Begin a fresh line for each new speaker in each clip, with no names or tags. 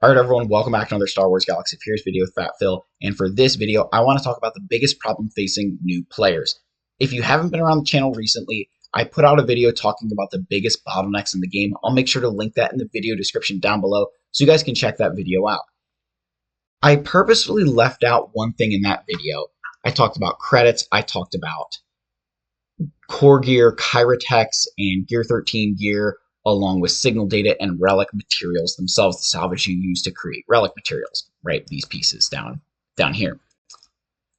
Alright everyone, welcome back to another Star Wars Galaxy of Heroes video with Fat Phil, and for this video, I want to talk about the biggest problem facing new players. If you haven't been around the channel recently, I put out a video talking about the biggest bottlenecks in the game. I'll make sure to link that in the video description down below, so you guys can check that video out. I purposefully left out one thing in that video. I talked about credits, I talked about core gear, Kyratex, and Gear 13 gear, along with signal data and relic materials themselves, the salvage you use to create relic materials, right? These pieces down here.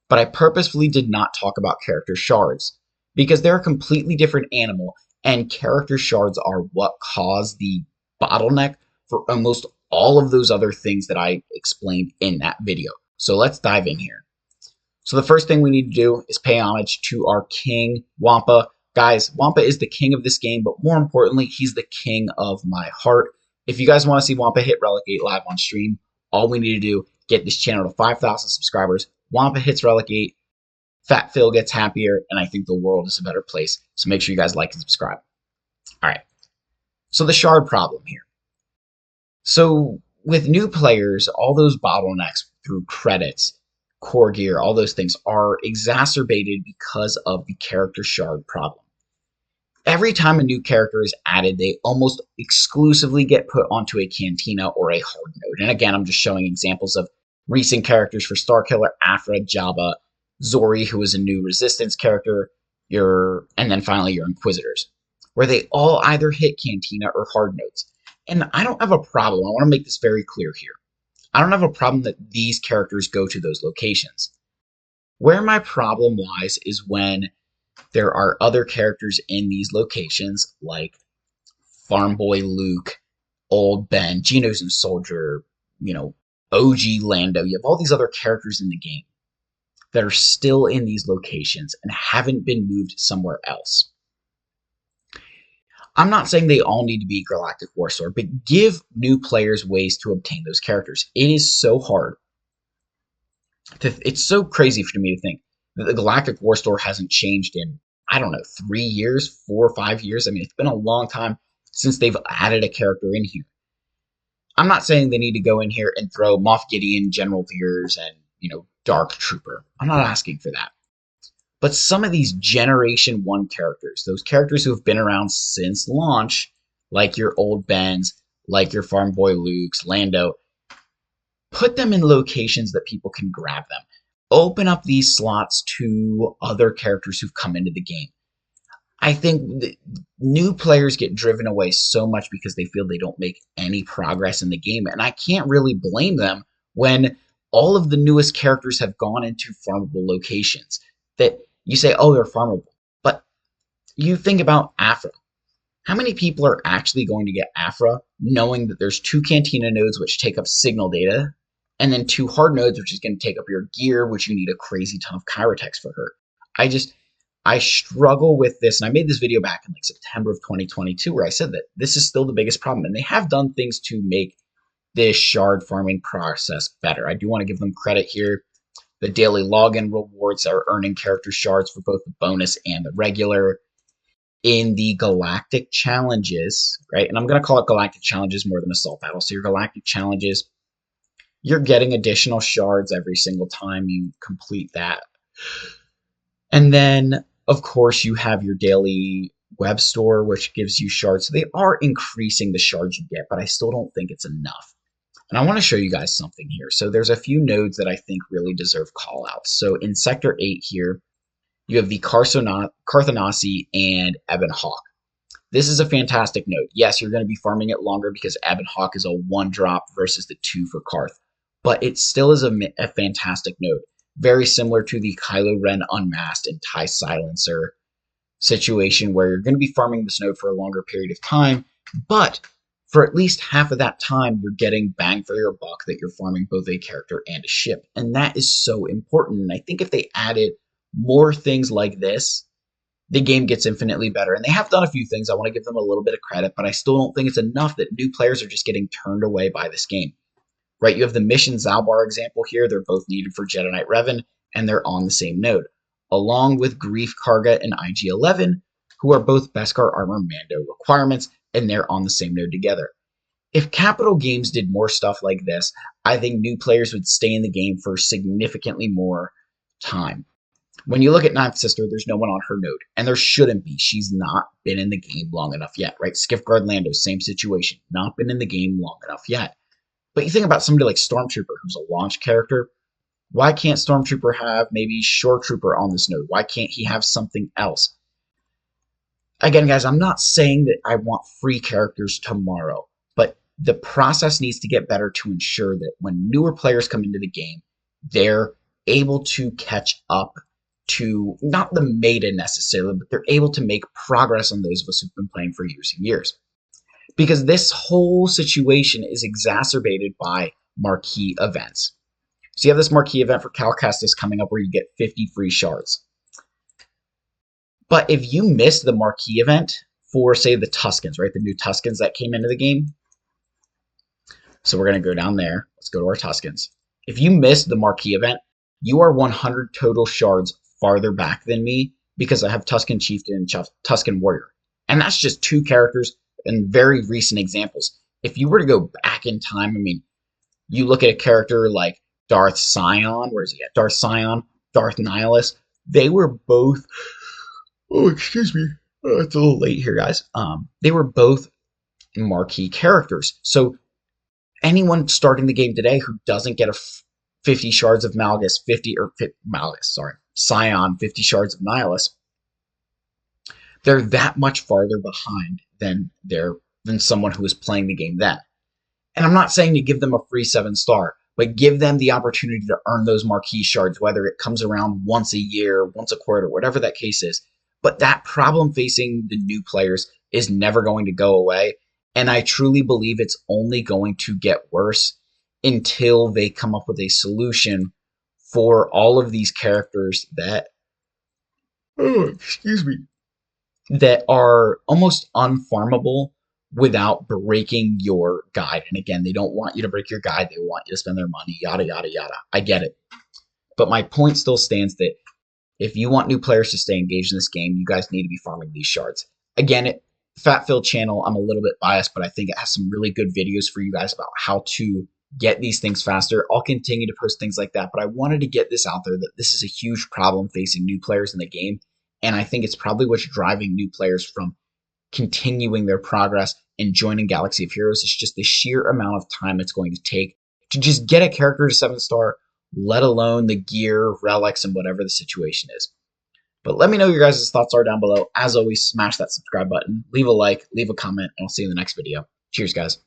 But I purposefully did not talk about character shards because they're a completely different animal, and character shards are what cause the bottleneck for almost all of those other things that I explained in that video. So let's dive in here. So the first thing we need to do is pay homage to our king, Wampa. Guys, Wampa is the king of this game, but more importantly, he's the king of my heart. If you guys want to see Wampa hit Relic 8 live on stream, all we need to do, get this channel to 5,000 subscribers. Wampa hits Relic 8, Fat Phil gets happier, and I think the world is a better place. So make sure you guys like and subscribe. All right, so the shard problem here. So with new players, all those bottlenecks through credits, core gear, all those things are exacerbated because of the character shard problem. Every time a new character is added, they almost exclusively get put onto a Cantina or a hard node. And again, I'm just showing examples of recent characters for Starkiller, Afra, Jabba, Zori, who is a new Resistance character, and then finally your Inquisitors, where they all either hit Cantina or hard nodes. And I don't have a problem. I want to make this very clear here. I don't have a problem that these characters go to those locations. Where my problem lies is when there are other characters in these locations, like Farm Boy Luke, Old Ben, Geonosis Soldier, OG Lando. You have all these other characters in the game that are still in these locations and haven't been moved somewhere else. I'm not saying they all need to be Galactic Warstore, but give new players ways to obtain those characters. It is so hard. It's so crazy for me to think that the Galactic Warstore hasn't changed in, I don't know, 3 years, 4 or 5 years. I mean, it's been a long time since they've added a character in here. I'm not saying they need to go in here and throw Moff Gideon, General Veers, and, Dark Trooper. I'm not asking for that. But some of these Generation 1 characters, those characters who have been around since launch, like your Old Bens, like your Farm Boy Lukes, Lando, put them in locations that people can grab them. Open up these slots to other characters who've come into the game. I think new players get driven away so much because they feel they don't make any progress in the game, and I can't really blame them when all of the newest characters have gone into farmable locations that you say, oh, they're farmable. But you think about Afra. How many people are actually going to get Afra knowing that there's 2 Cantina nodes which take up signal data, and then 2 hard nodes which is going to take up your gear, which you need a crazy ton of Kyratex for her? I struggle with this, and I made this video back in September of 2022 where I said that this is still the biggest problem, and they have done things to make this shard farming process better. I do want to give them credit here. The daily login rewards are earning character shards for both the bonus and the regular. In the galactic challenges, right? And I'm going to call it galactic challenges more than assault battle. So your galactic challenges, you're getting additional shards every single time you complete that. And then, of course, you have your daily web store, which gives you shards. So they are increasing the shards you get, but I still don't think it's enough. And I want to show you guys something here. So there's a few nodes that I think really deserve callouts. So in Sector 8 here, you have the Carthanasi and Ebon Hawk. This is a fantastic node. Yes, you're going to be farming it longer because Ebon Hawk is a 1-drop versus the 2 for Carth. But it still is a fantastic node. Very similar to the Kylo Ren Unmasked and TIE Silencer situation where you're going to be farming this node for a longer period of time, but for at least half of that time, you're getting bang for your buck that you're farming both a character and a ship. And that is so important. And I think if they added more things like this, the game gets infinitely better. And they have done a few things. I want to give them a little bit of credit, but I still don't think it's enough that new players are just getting turned away by this game. Right? You have the Mission Zalbar example here. They're both needed for Jedi Knight Revan, and they're on the same node, along with Grief Karga and IG-11, who are both Beskar Armor Mando requirements, and they're on the same node together. If Capital Games did more stuff like this, I think new players would stay in the game for significantly more time. When you look at Ninth Sister, there's no one on her node, and there shouldn't be. She's not been in the game long enough yet, right? Skiffguard Lando, same situation, not been in the game long enough yet. But you think about somebody like Stormtrooper, who's a launch character. Why can't Stormtrooper have maybe Shore Trooper on this node? Why can't he have something else? Again, guys, I'm not saying that I want free characters tomorrow, but the process needs to get better to ensure that when newer players come into the game, they're able to catch up to not the meta necessarily, but they're able to make progress on those of us who've been playing for years and years. Because this whole situation is exacerbated by marquee events. So you have this marquee event for Cal Kestis coming up where you get 50 free shards. But if you miss the marquee event for, say, the Tuskens, right, the new Tuskens that came into the game. So we're going to go down there. Let's go to our Tuskens. If you miss the marquee event, you are 100 total shards farther back than me because I have Tusken Chieftain and Tusken Warrior. And that's just two characters and very recent examples. If you were to go back in time, I mean, you look at a character like Darth Sion. Where is he at? Darth Sion, Darth Nihilus. They were both... Oh, excuse me. Oh, it's a little late here, guys. They were both marquee characters. So anyone starting the game today who doesn't get a 50 shards of Malgus, Sion, 50 shards of Nihilus, they're that much farther behind than someone who was playing the game then. And I'm not saying to give them a free 7-star, but give them the opportunity to earn those marquee shards, whether it comes around once a year, once a quarter, whatever that case is. But that problem facing the new players is never going to go away. And I truly believe it's only going to get worse until they come up with a solution for all of these characters that, that are almost unfarmable without breaking your guide. And again, they don't want you to break your guide. They want you to spend their money, yada, yada, yada. I get it. But my point still stands that if you want new players to stay engaged in this game, you guys need to be farming these shards. Again, Fatfill channel, I'm a little bit biased, but I think it has some really good videos for you guys about how to get these things faster. I'll continue to post things like that, but I wanted to get this out there that this is a huge problem facing new players in the game. And I think it's probably what's driving new players from continuing their progress and joining Galaxy of Heroes. It's just the sheer amount of time it's going to take to just get a character to 7-star, let alone the gear, relics, and whatever the situation is. But let me know your guys' thoughts are down below. As always, smash that subscribe button, leave a like, leave a comment, and I'll see you in the next video. Cheers, guys.